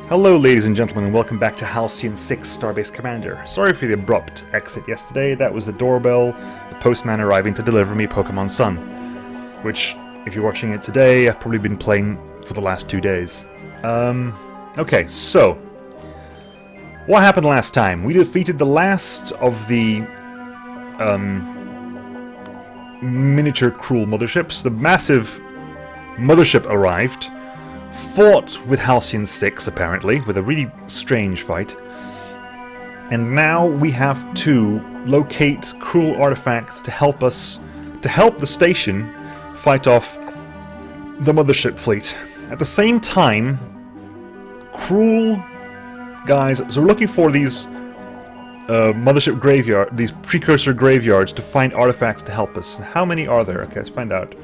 Hello ladies and gentlemen, and welcome back to Halcyon 6 Starbase Commander. Sorry for the abrupt exit yesterday. That was the doorbell, the postman arriving to deliver me Pokemon Sun. Which, if you're watching it today, I've probably been playing for the last 2 days. Okay, so... what happened last time? We defeated the last of the... miniature cruel motherships. The massive mothership arrived. Fought with Halcyon 6, apparently, with a really strange fight. And now we have to locate cruel artifacts to help us, to help the station fight off the mothership fleet. At the same time, cruel guys, so we're looking for these mothership graveyard, these precursor graveyards to find artifacts to help us. How many are there? Okay, let's find out.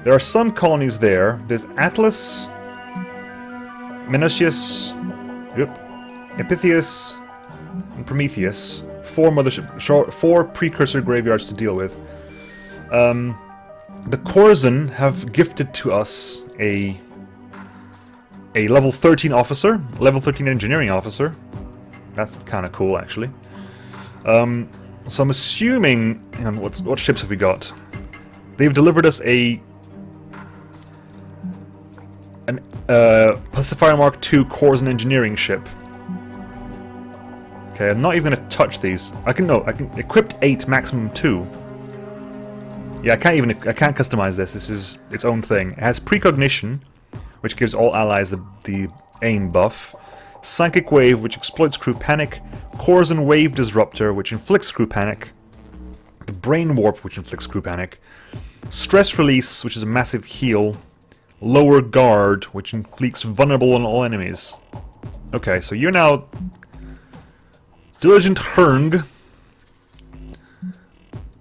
There are some colonies there. There's Atlas, Menocius, Epithius, and Prometheus. Four precursor graveyards to deal with. The Corzin have gifted to us a level 13 officer, level 13 engineering officer. That's kind of cool, actually. So I'm assuming, hang on, what ships have we got? They've delivered us an Pacifier Mark II Corzin engineering ship. Okay, I'm not even going to touch these. I can equip 8, maximum 2. Yeah, I can't customize this. This is its own thing. It has precognition, which gives all allies the aim buff. Psychic Wave, which exploits crew panic. Corzin Wave Disruptor, which inflicts crew panic. The Brain Warp, which inflicts crew panic. Stress Release, which is a massive heal. Lower Guard, which inflicts vulnerable on all enemies. Okay, so you're now... Diligent Herng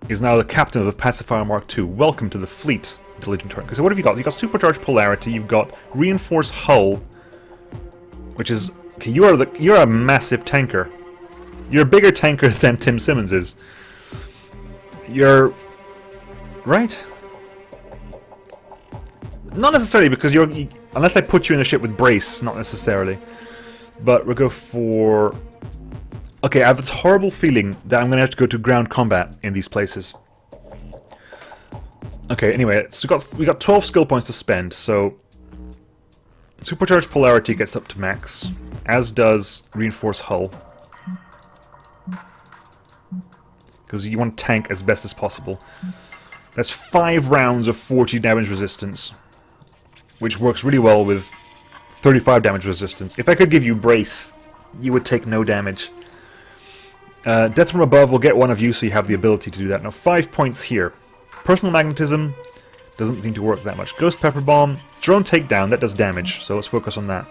is now the captain of the Pacifier Mark II. Welcome to the fleet, Diligent Herng. So what have you got? You've got Supercharged Polarity, you've got Reinforced Hull, which is... okay, you're a massive tanker. You're a bigger tanker than Tim Simmons is. You're... right? Not necessarily, because you're... unless I put you in a ship with Brace, not necessarily. But we'll go for... okay, I have this horrible feeling that I'm going to have to go to ground combat in these places. Okay, anyway, so we got 12 skill points to spend, so... Supercharged Polarity gets up to max, as does Reinforced Hull. Because you want to tank as best as possible. That's 5 rounds of 40 damage resistance, which works really well with 35 damage resistance. If I could give you Brace, you would take no damage. Death from Above will get one of you, so you have the ability to do that. Now, 5 points here. Personal Magnetism doesn't seem to work that much. Ghost Pepper Bomb, Drone Takedown, that does damage, so let's focus on that.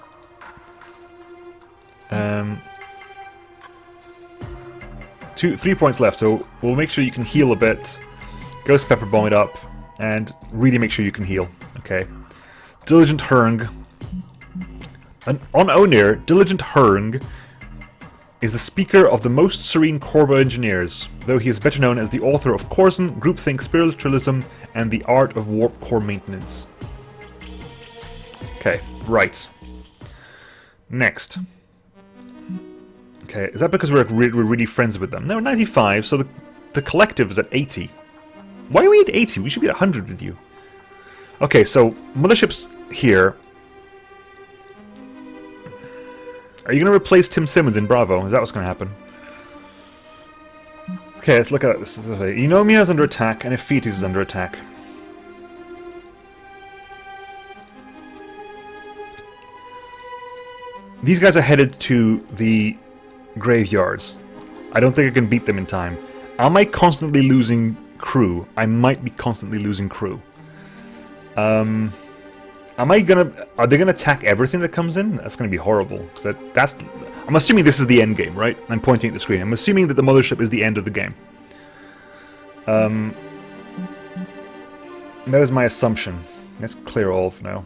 3 points left, so we'll make sure you can heal a bit. Ghost Pepper Bomb it up, and really make sure you can heal. Okay. Diligent Herng. On Onir, Diligent Herng is the speaker of the Most Serene Corvo Engineers, though he is better known as the author of Corzin, Groupthink Spiritualism, and the Art of Warp Core Maintenance. Okay, right. Next. Okay, is that because we're really friends with them? No, 95, so the collective is at 80. Why are we at 80? We should be at 100 with you. Okay, so motherships here. Are you going to replace Tim Simmons in Bravo? Is that what's going to happen? Okay, let's look at this. Eunomia is under attack, and Ephetes is under attack. These guys are headed to the graveyards. I don't think I can beat them in time. Am I constantly losing crew? I might be constantly losing crew. Are they gonna attack everything that comes in? That's gonna be horrible. Cause that's. I'm assuming this is the end game, right? I'm pointing at the screen. I'm assuming that the mothership is the end of the game. That is my assumption. Let's clear all for now.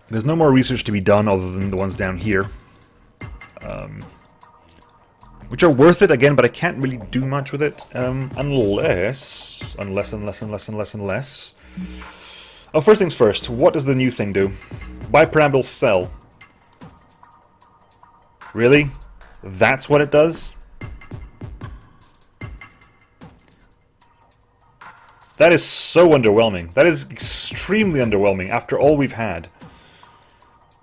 There's no more research to be done other than the ones down here. Which are worth it, again, but I can't really do much with it. Unless... Oh, first things first, what does the new thing do? Bipyramidal cell. Really? That's what it does? That is so underwhelming. That is extremely underwhelming after all we've had.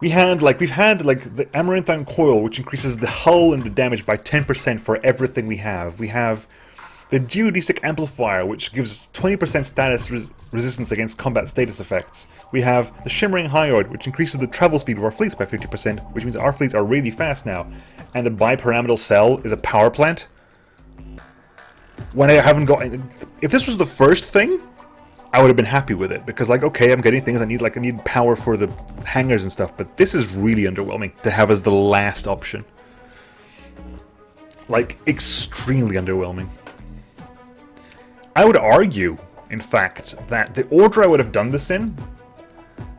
We've had the Amaranthine Coil, which increases the hull and the damage by 10% for everything we have. We have the Geodesic Amplifier, which gives 20% status resistance against combat status effects. We have the Shimmering Hyoid, which increases the travel speed of our fleets by 50%, which means our fleets are really fast now. And the Bipyramidal Cell is a power plant. When I haven't got... If this was the first thing, I would have been happy with it, because, like, okay, I'm getting things I need power for the hangars and stuff, but this is really underwhelming to have as the last option. Like, extremely underwhelming. I would argue, in fact, that the order I would have done this in,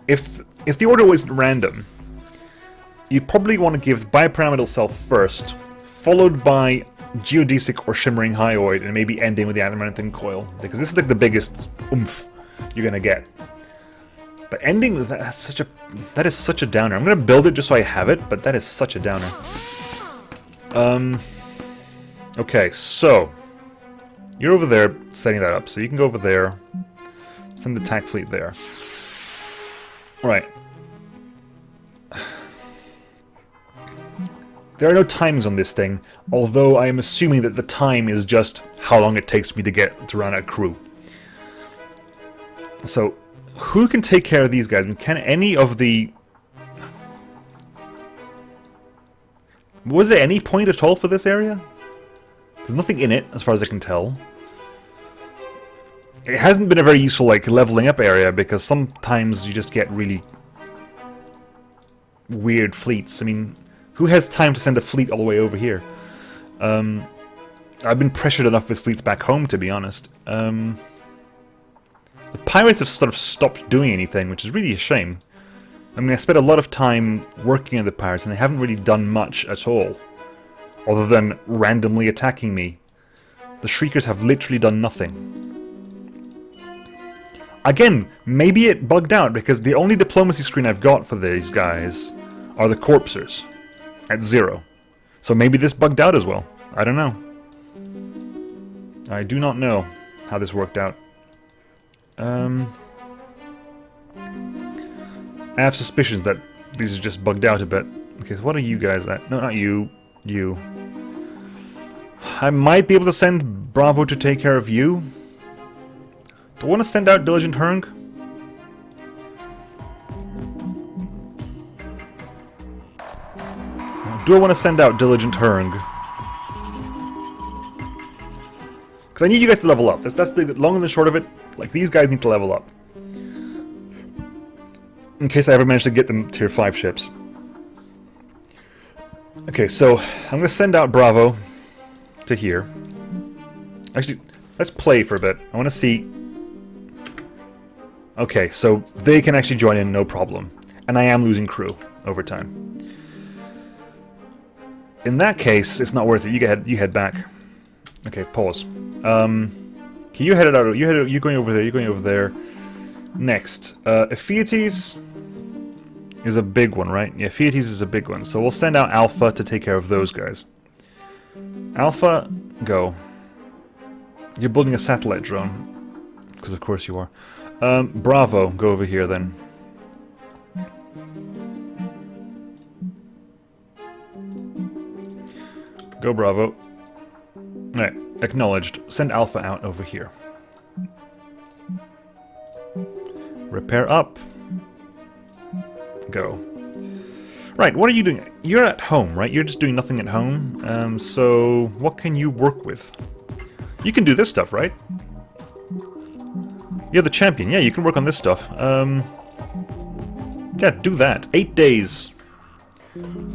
if the order wasn't random, you'd probably want to give Bipyramidal Cell first, followed by Geodesic or Shimmering Hyoid, and maybe ending with the Amaranthine Coil, because this is like the biggest oomph you're gonna get. But ending with that is such a downer. I'm gonna build it just so I have it, but that is such a downer. Okay, so you're over there setting that up, so you can go over there, send the attack fleet there. Alright. There are no times on this thing, although I am assuming that the time is just how long it takes me to run a crew. So, who can take care of these guys? I mean, can any of the... Was there any point at all for this area? There's nothing in it, as far as I can tell. It hasn't been a very useful, like, leveling up area, because sometimes you just get really weird fleets. I mean, who has time to send a fleet all the way over here? I've been pressured enough with fleets back home, to be honest. The pirates have sort of stopped doing anything, which is really a shame. I mean, I spent a lot of time working on the pirates, and they haven't really done much at all, other than randomly attacking me. The Shriekers have literally done nothing. Again, maybe it bugged out, because the only diplomacy screen I've got for these guys are the Corpsers, at 0. So maybe this bugged out as well. I don't know. I do not know how this worked out. I have suspicions that these are just bugged out a bit. Okay, so what are you guys at? No, not you. You. I might be able to send Bravo to take care of you. Do I want to send out Diligent Hung? Do I want to send out Diligent Hung? Because I need you guys to level up. That's the long and the short of it. Like, these guys need to level up. In case I ever manage to get them tier 5 ships. Okay, so I'm going to send out Bravo to here. Actually, let's play for a bit. I want to see... Okay, so they can actually join in, no problem. And I am losing crew over time. In that case, it's not worth it. You head back. Okay, pause. Okay, you headed out. You're going over there. You're going over there. Next, Epheates is a big one, right? Yeah, Epheates is a big one. So we'll send out Alpha to take care of those guys. Alpha, go. You're building a satellite drone, because of course you are. Bravo, go over here then. Go Bravo. Alright, acknowledged. Send Alpha out over here. Repair up. Go. Right, what are you doing? You're at home, right? You're just doing nothing at home. So what can you work with? You can do this stuff, right? You're the champion. Yeah, you can work on this stuff. Yeah, do that. 8 days.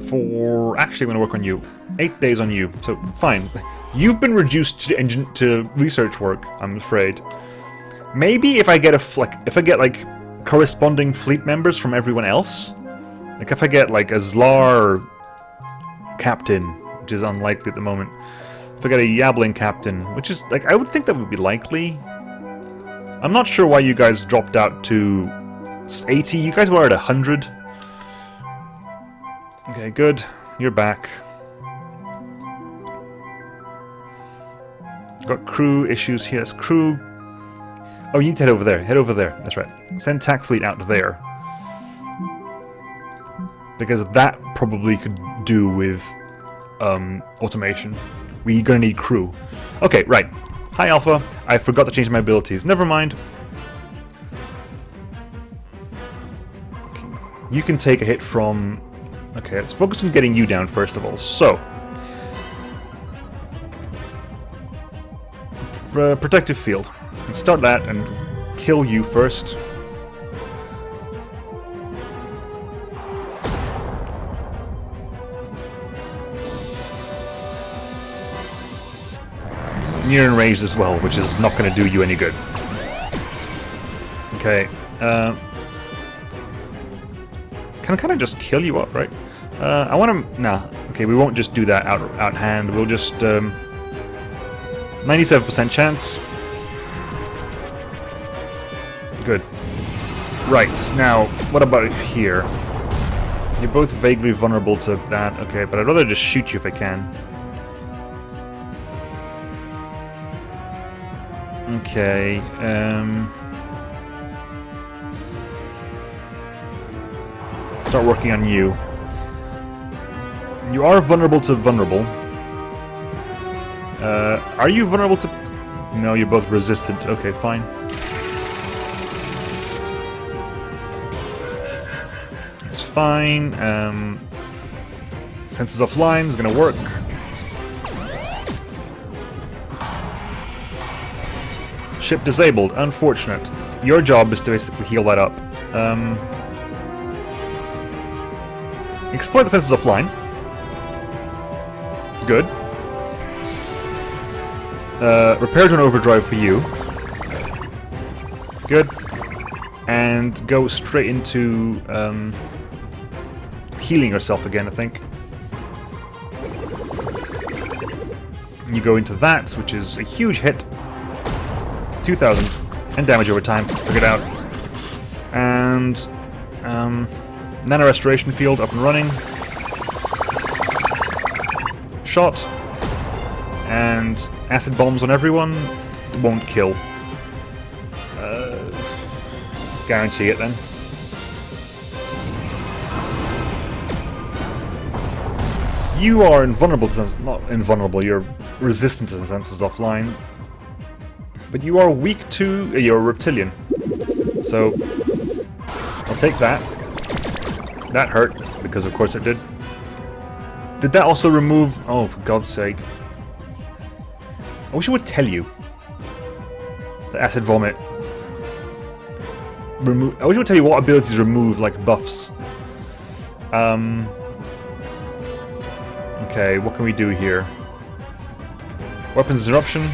For... Actually, I'm going to work on you. 8 days on you. So, fine. You've been reduced to research work, I'm afraid. Maybe if I get like corresponding fleet members from everyone else, like if I get like a Zlar captain, which is unlikely at the moment. If I get a Yablin captain, which is like I would think that would be likely. I'm not sure why you guys dropped out to 80. You guys were at 100. Okay, good. You're back. Got crew issues here. It's crew... Oh, you need to head over there. Head over there. That's right. Send TAC fleet out there. Because that probably could do with automation. We're gonna need crew. Okay, right. Hi, Alpha. I forgot to change my abilities. Never mind. Okay. You can take a hit from... Okay, let's focus on getting you down first of all. So... protective field. Let's start that and kill you first. You're enraged as well, which is not going to do you any good. Okay. Can I kind of just kill you up, right? I want to... Nah. Okay, we won't just do that out hand. We'll just... 97% chance. Good. Right, now, what about here? You're both vaguely vulnerable to that. Okay, but I'd rather just shoot you if I can. Okay, start working on you. You are vulnerable to vulnerable. Are you vulnerable to... No, you're both resistant. Okay, fine. It's fine. Senses offline is gonna work. Ship disabled. Unfortunate. Your job is to basically heal that up. Exploit the senses offline. Good. Repair to an overdrive for you. Good. And go straight into healing yourself again, I think. You go into that, which is a huge hit. 2,000. And damage over time. Took it out. And nano restoration field up and running. Shot. And acid bombs on everyone. Won't kill. Guarantee it then. You are invulnerable to senses, not invulnerable, you're resistant to senses offline. But you are weak to... you're a reptilian. So, I'll take that. That hurt, because of course it did. Did that also remove... Oh, for God's sake. I wish I would tell you. The acid vomit. I wish I would tell you what abilities remove, like, buffs. Okay, what can we do here? Weapons interruption.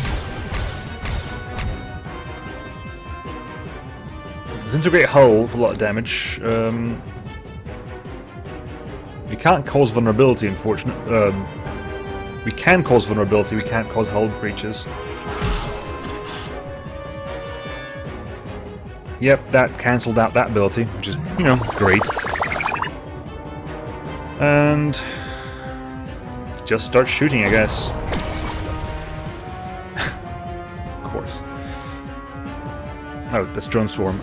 Disintegrate hull for a lot of damage. We can't cause vulnerability, unfortunately. We can cause vulnerability, we can't cause hull breaches. Yep, that cancelled out that ability, which is, you know, great. And... just start shooting, I guess. Of course. Oh, that's Drone Swarm.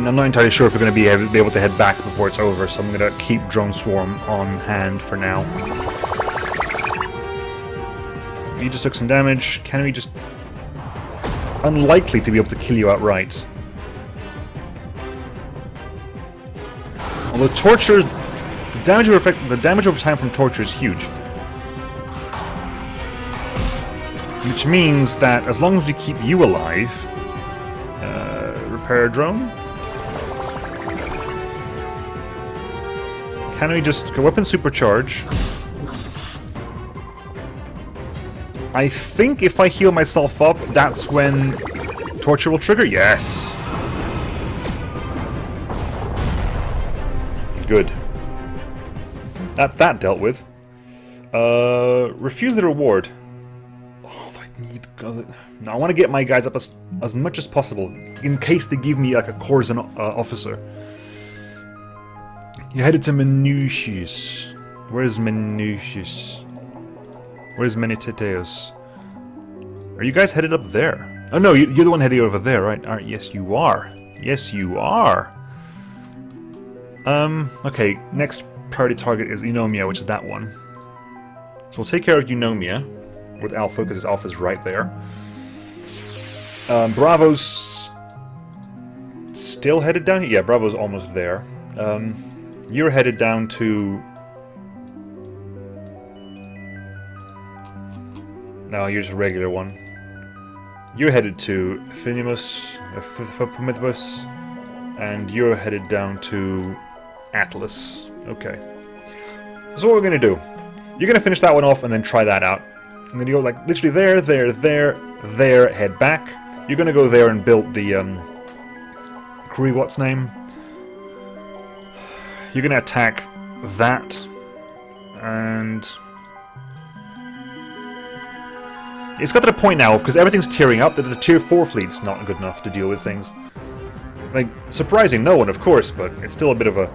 I'm not entirely sure if we're going to be able to head back before it's over, so I'm going to keep Drone Swarm on hand for now. You just took some damage. Can we just... unlikely to be able to kill you outright. Although torture... the damage over time from torture is huge. Which means that as long as we keep you alive... repair drone? Can we just... weapon supercharge? I think if I heal myself up, that's when torture will trigger? Yes! Good. That's that dealt with. Refuse the reward. Oh, like Now I want to get my guys up as much as possible, in case they give me like a Corson officer. You headed to Minucius. Where's Minucius? Where's Meniteteus? Are you guys headed up there? Oh no, you're the one heading over there, right? Alright, yes you are. Yes you are. Okay, next priority target is Eunomia, which is that one. So we'll take care of Eunomia with Alpha, because Alpha's right there. Bravo's still headed down here? Yeah, Bravo's almost there. You're headed down to... No, you're just a regular one. You're headed to Phinimus, Promethus, and you're headed down to Atlas. Okay. That's what we're gonna do. You're gonna finish that one off and then try that out. And then you go like literally there, head back. You're gonna go there and build the what's name? You're gonna attack that, and it's got to the point now because everything's tearing up that the tier 4 fleet's not good enough to deal with things. Like, surprising no one, of course, but it's still a bit of a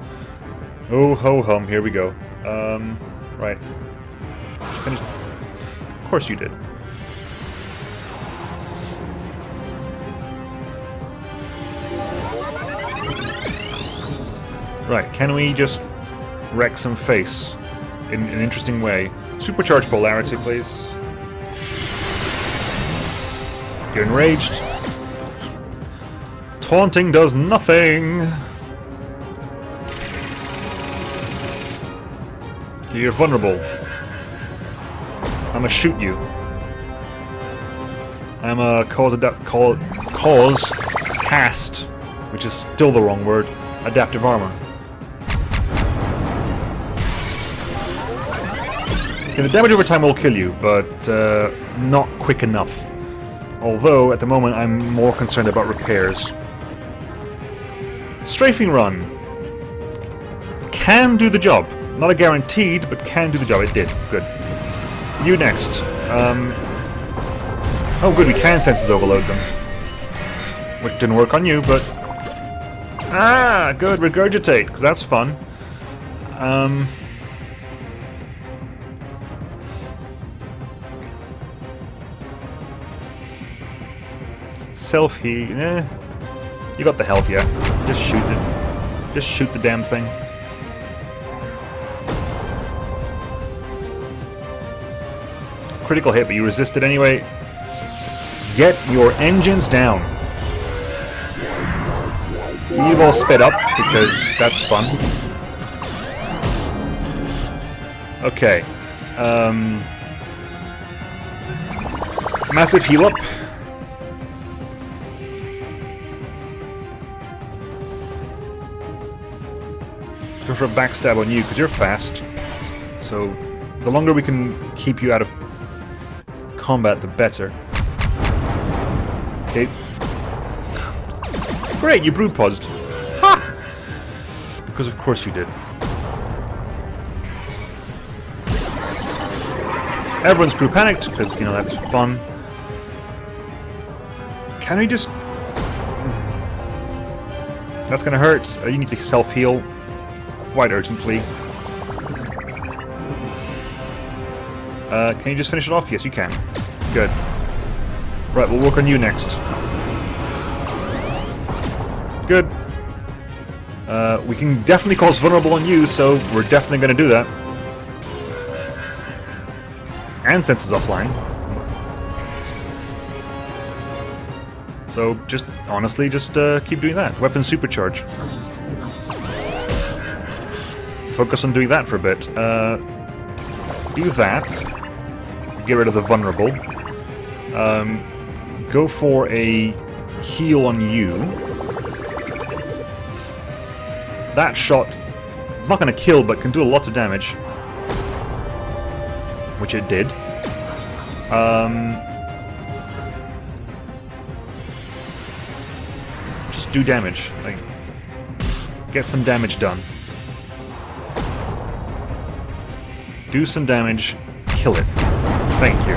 oh ho hum. Here we go. Right. Finish. Of course you did. Right, can we just wreck some face in an interesting way? Supercharged polarity, please. Get enraged. Taunting does nothing. You're vulnerable. I'm gonna shoot you. I'm a cause cast, which is still the wrong word. Adaptive armor. Okay, the damage over time will kill you, but not quick enough. Although, at the moment, I'm more concerned about repairs. Strafing run. Can do the job. Not a guaranteed, but can do the job. It did. Good. You next. Oh good, we can senses overload them. Which didn't work on you, but... Ah, good, regurgitate, because that's fun. Self-heal, you got the health, yeah. Just shoot it. Just shoot the damn thing. Critical hit, but you resist it anyway. Get your engines down. You've all sped up, because that's fun. Okay. Massive heal up. Go for a backstab on you, because you're fast. So, the longer we can keep you out of combat, the better. Okay. Great, you brood podsed. Ha! Because of course you did. Everyone's crew panicked, because, you know, that's fun. Can we just... That's gonna hurt. You need to self-heal quite urgently. Can you just finish it off? Yes, you can. Good. Right, we'll work on you next. Good. We can definitely cause vulnerable on you, so we're definitely going to do that. And senses offline. So, just, honestly, just keep doing that. Weapon supercharge. Focus on doing that for a bit. Do that. Get rid of the vulnerable. Go for a heal on you. That shot is not going to kill, but can do a lot of damage. Which it did. Just do damage. Like, get some damage done. Do some damage. Kill it. Thank you.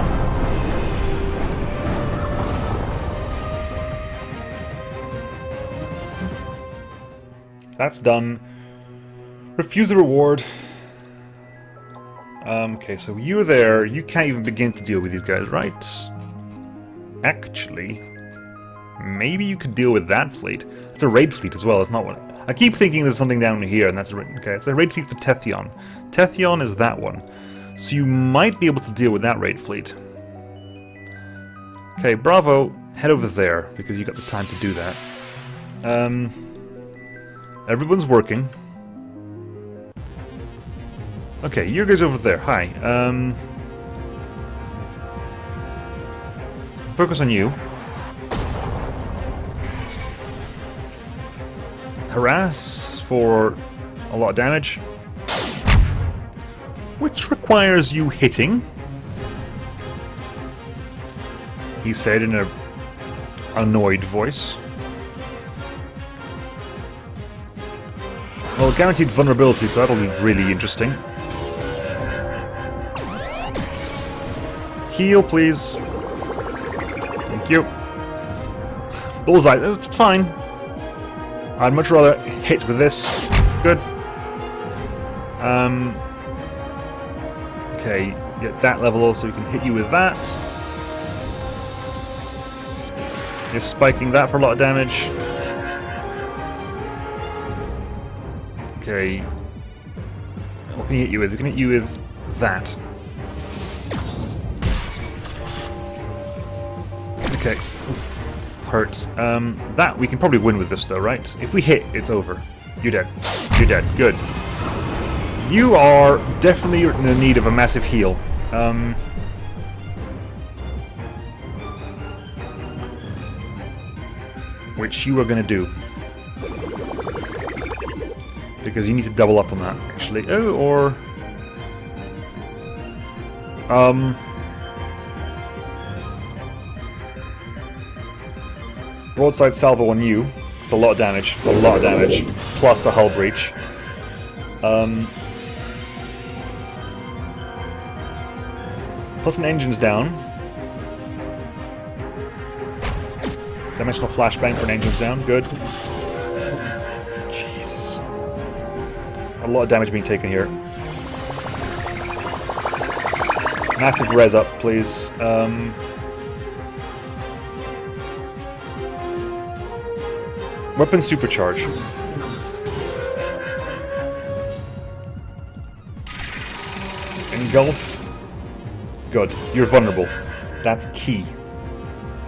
That's done. Refuse the reward. Okay, so you're there. You can't even begin to deal with these guys, right? Actually, maybe you could deal with that fleet. It's a raid fleet as well. It's not one. I keep thinking there's something down here, and that's okay. It's a raid fleet for Tethyon. Tethyon is that one, so you might be able to deal with that raid fleet. Okay, Bravo, head over there because you got the time to do that. Everyone's working. Okay, your guys over there. Hi. Focus on you. Harass for a lot of damage, which requires you hitting. He said in a annoyed voice. Well, guaranteed vulnerability, so that'll be really interesting. Heal, please. Thank you. Bullseye, that's fine. I'd much rather hit with this. Good. Okay, get that level also, we can hit you with that. You're spiking that for a lot of damage. Okay. What can you hit you with? We can hit you with that. Okay. Hurt. That we can probably win with this though, right? If we hit, it's over. You're dead. You're dead. Good. You are definitely in the need of a massive heal. Which you are going to do. Because you need to double up on that, actually. Oh, or... Broadside salvo on you. It's a lot of damage. It's a lot of damage. Plus a hull breach. Plus an engine's down. Dimensional flashbang for an engine's down. Good. Jesus. A lot of damage being taken here. Massive res up, please. Weapon supercharge. Engulf. Good. You're vulnerable. That's key.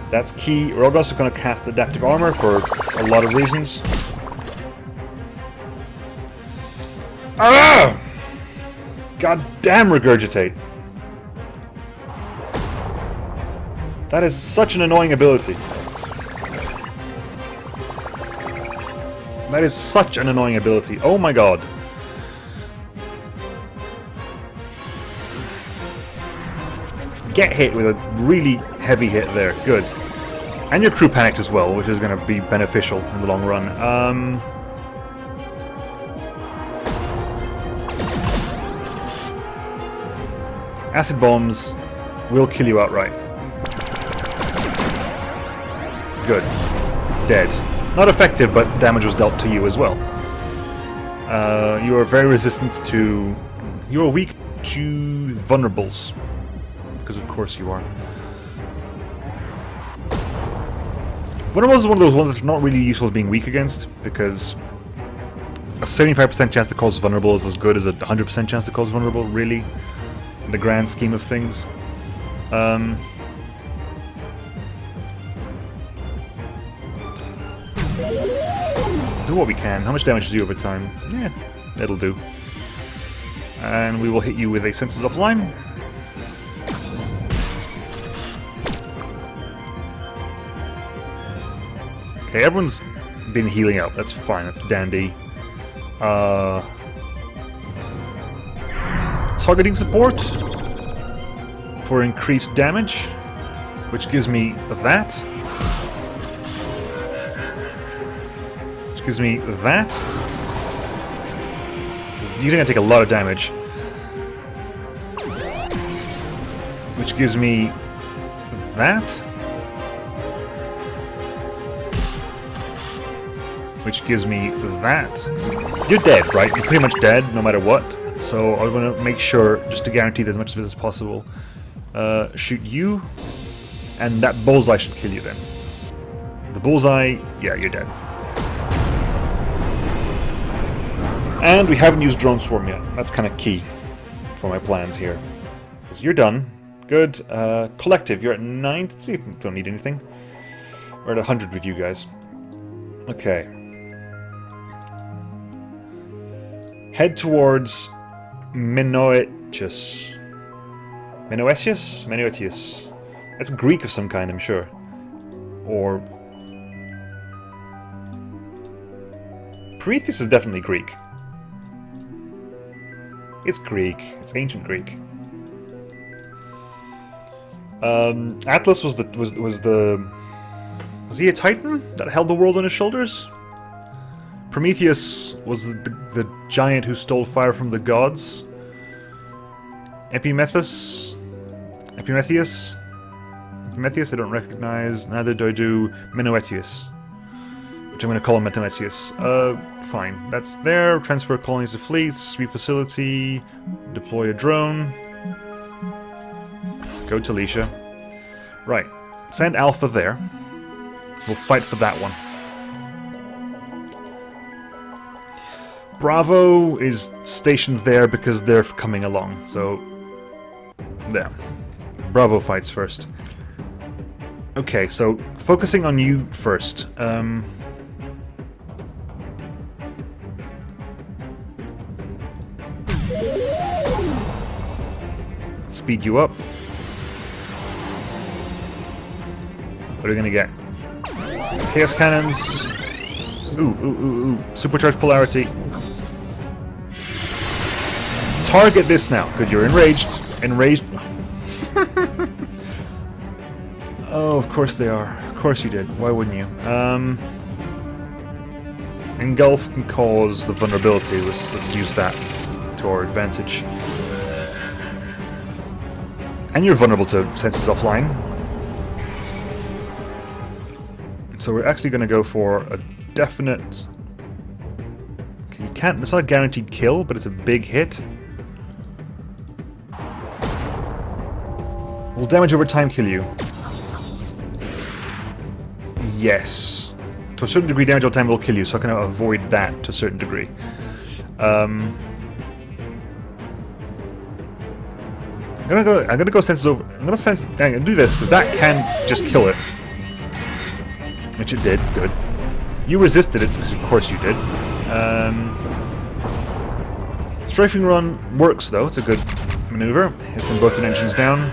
That's key. We're also going to cast adaptive armor for a lot of reasons. Ah! God damn regurgitate. That is such an annoying ability. That is such an annoying ability. Oh my god. Get hit with a really heavy hit there. Good. And your crew panicked as well, which is going to be beneficial in the long run. Acid bombs will kill you outright. Good. Dead. Not effective, but damage was dealt to you as well. You are very resistant to... You are weak to vulnerables. Because of course you are. Vulnerables is one of those ones that's not really useful as being weak against, because a 75% chance to cause vulnerable is as good as a 100% chance to cause vulnerable, really, in the grand scheme of things. Do what we can. How much damage do you over time? Yeah, that'll do. And we will hit you with a Senses Offline. Okay, everyone's been healing up. That's fine. That's dandy. Targeting support for increased damage, which gives me that. Which gives me that. You're gonna take a lot of damage. Which gives me that. which gives me that. You're dead, right? You're pretty much dead, no matter what. So I want to make sure, just to guarantee as much of it as possible, shoot you, and that bullseye should kill you then. The bullseye, yeah, you're dead. And we haven't used Drone Swarm yet. That's kind of key for my plans here. Because you're done. Good. Collective, you're at 9. See, don't need anything. We're at 100 with you guys. Okay. Head towards Menoetius. Menoetius? Menoetius. That's Greek of some kind, I'm sure. Or... Prometheus is definitely Greek. It's Greek. It's ancient Greek. Atlas was he a Titan that held the world on his shoulders? Prometheus was the giant who stole fire from the gods. Epimetheus, I don't recognize. Neither do Menoetius, which I'm going to call him Menoetius. Fine. That's there. Transfer colonies to fleets. Refacility. Deploy a drone. Go to Alicia. Right. Send Alpha there. We'll fight for that one. Bravo is stationed there because they're coming along, so... There. Bravo fights first. Okay, so focusing on you first. Speed you up. What are we gonna get? Chaos cannons. Ooh. Supercharged polarity. Target this now. Good, you're enraged. Enraged. Oh, of course they are. Of course you did. Why wouldn't you? Engulf can cause the vulnerability. Let's use that to our advantage. And you're vulnerable to senses offline. So we're actually going to go for a definite... Okay, you can't... It's not a guaranteed kill, but it's a big hit. Will damage over time kill you? Yes. To a certain degree, damage over time will kill you, so I can avoid that to a certain degree. I'm gonna go senses over. I'm gonna do this because that can just kill it, which it did. Good. You resisted it because of course you did. Strafing run works though. It's a good maneuver. Hits them both with engines down.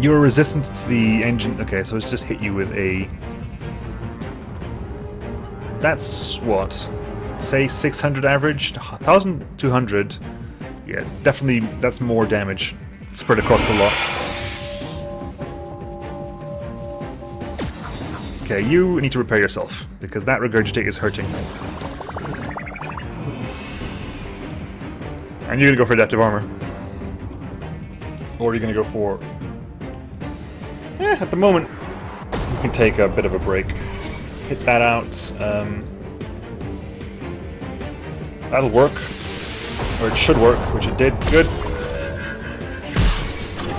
You're resistant to the engine. Okay, so it's just hit you with a. That's what? Say 600 average, 1,200. Yeah, it's definitely, that's more damage spread across the lot. Okay, you need to repair yourself, because that regurgitate is hurting. And you're gonna go for adaptive armor. Or you're gonna go for... at the moment, you can take a bit of a break. Hit that out. That'll work. Or it should work, which it did. Good.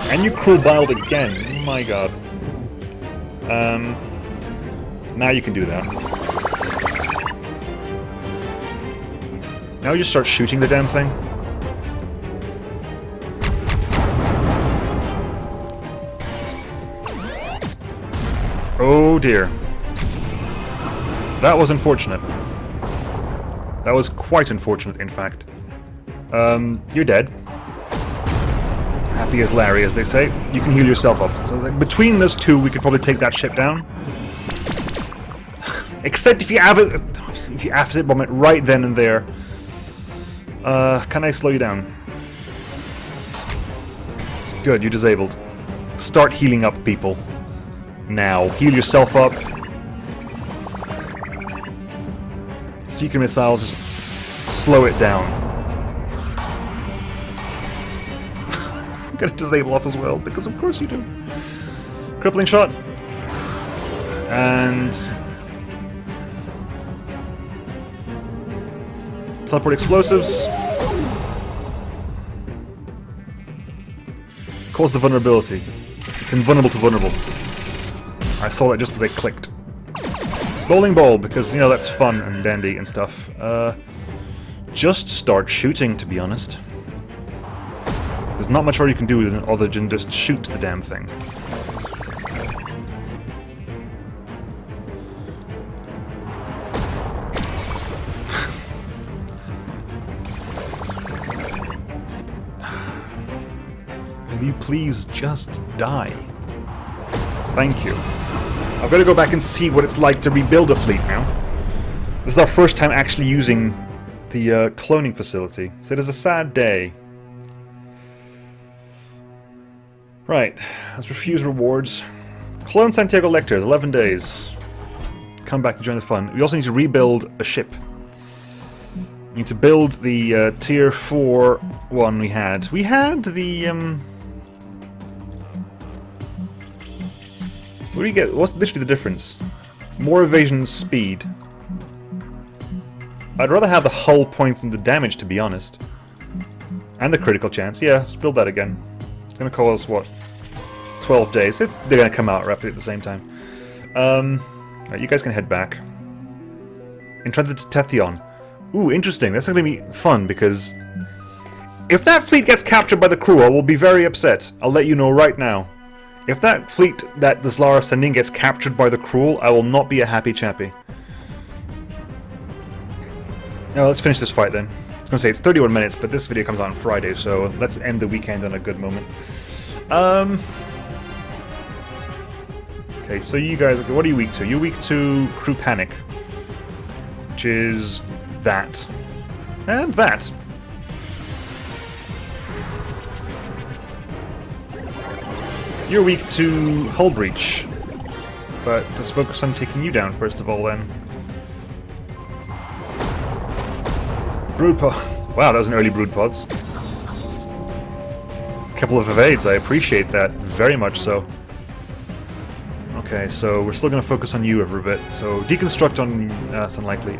And you cruel biled again. My god. Now you can do that. Now you just start shooting the damn thing. Oh dear. That was unfortunate. That was quite unfortunate, in fact. You're dead. Happy as Larry, as they say. You can heal yourself up. So like, between those two, we could probably take that ship down. Except if you acid bomb it right then and there. Can I slow you down? Good, you're disabled. Start healing up, people. Now, heal yourself up. Seeker missiles, just slow it down. I'm gonna disable off as well, because of course you do. Crippling shot. And... Teleport explosives. Cause the vulnerability. It's invulnerable to vulnerable. I saw that just as I clicked. Bowling ball, because, you know, that's fun and dandy and stuff. Just start shooting, to be honest. There's not much more you can do other than just shoot the damn thing. Will you please just die? Thank you. I've got to go back and see what it's like to rebuild a fleet now. This is our first time actually using the cloning facility, so it is a sad day. Right, let's refuse rewards. Clone Santiago Lectors, 11 days. Come back to join the fun. We also need to rebuild a ship. We need to build the tier 4 one we had. We had the... So what do you get? What's literally the difference? More evasion speed. I'd rather have the hull points than the damage, to be honest. And the critical chance. Yeah, let's build that again. It's going to cause, what, 12 days. They're going to come out roughly at the same time. Right, you guys can head back. In transit to Tethyon. Ooh, interesting. That's going to be fun, because if that fleet gets captured by the crew, I will be very upset. I'll let you know right now. If that fleet that the Zlara is sending gets captured by the Cruel, I will not be a happy chappy. Now let's finish this fight then. I was going to say it's 31 minutes, but this video comes out on Friday, so let's end the weekend on a good moment. Okay, so you guys, what are you weak to? You're weak to Crew Panic, which is that. And that. You're weak to Hull Breach, but let's focus on taking you down first of all then. Brood pod. Wow, that was an early brood pods. A couple of evades, I appreciate that very much so. Okay, so we're still going to focus on you every bit. So deconstruct on that's unlikely.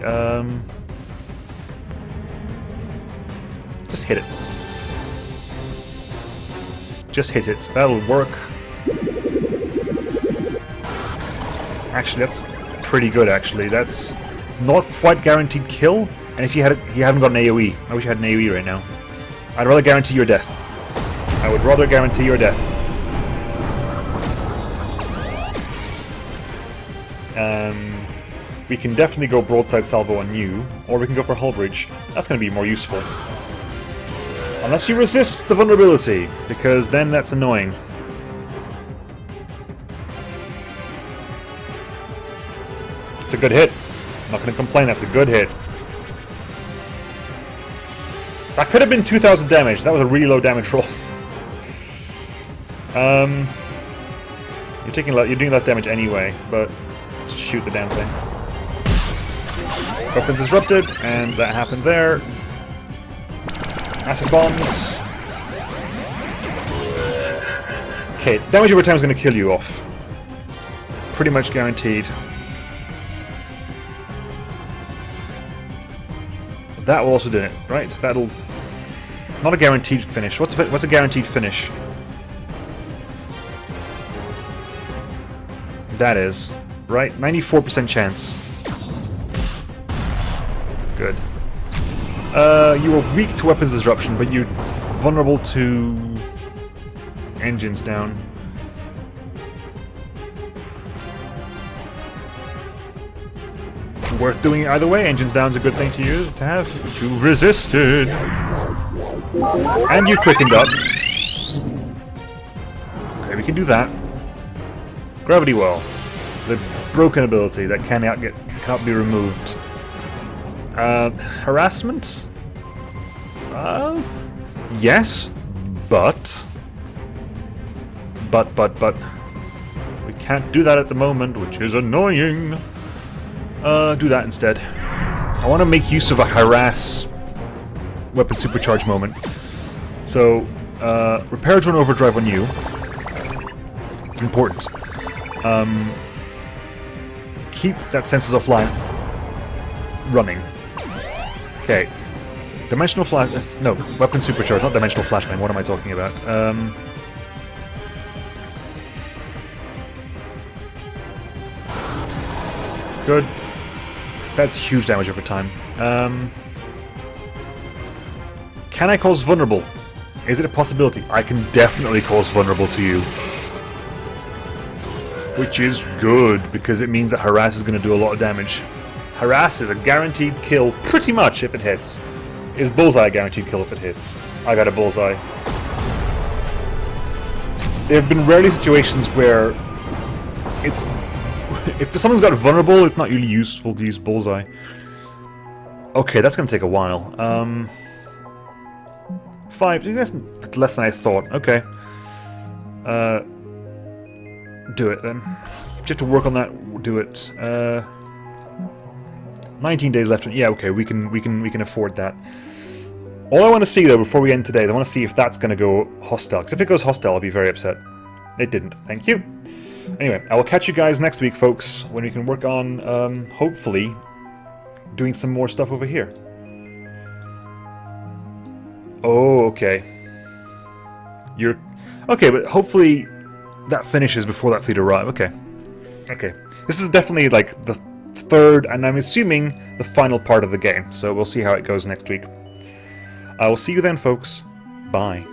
Just hit it. Just hit it. That'll work. Actually, that's pretty good, actually. That's not quite guaranteed kill, and if you haven't got an AoE. I wish you had an AoE right now. I'd rather guarantee your death. I would rather guarantee your death. We can definitely go broadside salvo on you, or we can go for hull breach. That's going to be more useful. Unless you resist the vulnerability, because then that's annoying. It's a good hit. I'm not going to complain, that's a good hit. That could have been 2,000 damage. That was a really low damage roll. You're doing less damage anyway, but just shoot the damn thing. Weapons disrupted, and that happened there. Acid bombs. Okay, damage over time is going to kill you off. Pretty much guaranteed. That will also do it, right? That'll... Not a guaranteed finish. What's a guaranteed finish? That is. Right? 94% chance. Good. You were weak to weapons disruption, but you're vulnerable to engines down. Worth doing it either way. Engines down is a good thing to use, to have. You resisted! And you quickened up. Okay, we can do that. Gravity well. The broken ability that cannot be removed. Harassment? Yes, but... But... We can't do that at the moment, which is annoying. Do that instead. I want to make use of a harass weapon supercharge moment. So, repair drone overdrive on you. Important. Keep that sensors offline running. Okay. Dimensional flash... no, weapon supercharge, not dimensional flashbang. What am I talking about? Good. That's huge damage over time. Can I cause vulnerable? Is it a possibility? I can definitely cause vulnerable to you. Which is good, because it means that Harass is going to do a lot of damage. Harass is a guaranteed kill, pretty much, if it hits. Is Bullseye a guaranteed kill if it hits? I got a Bullseye. There have been rarely situations where it's... if someone's got vulnerable, it's not really useful to use Bullseye. Okay, that's going to take a while. 5, that's less than I thought. Okay. Do it then. If you have to work on that, do it. 19 days left. Yeah, okay, we can afford that. All I want to see though before we end today, I want to see if that's going to go hostile. Because if it goes hostile, I'll be very upset. It didn't. Thank you. Anyway, I will catch you guys next week, folks, when we can work on hopefully doing some more stuff over here. Oh, okay. You're okay, but hopefully that finishes before that fleet arrives. Okay. Okay. This is definitely like the third, and I'm assuming the final part of the game. So we'll see how it goes next week. I will see you then, folks. Bye.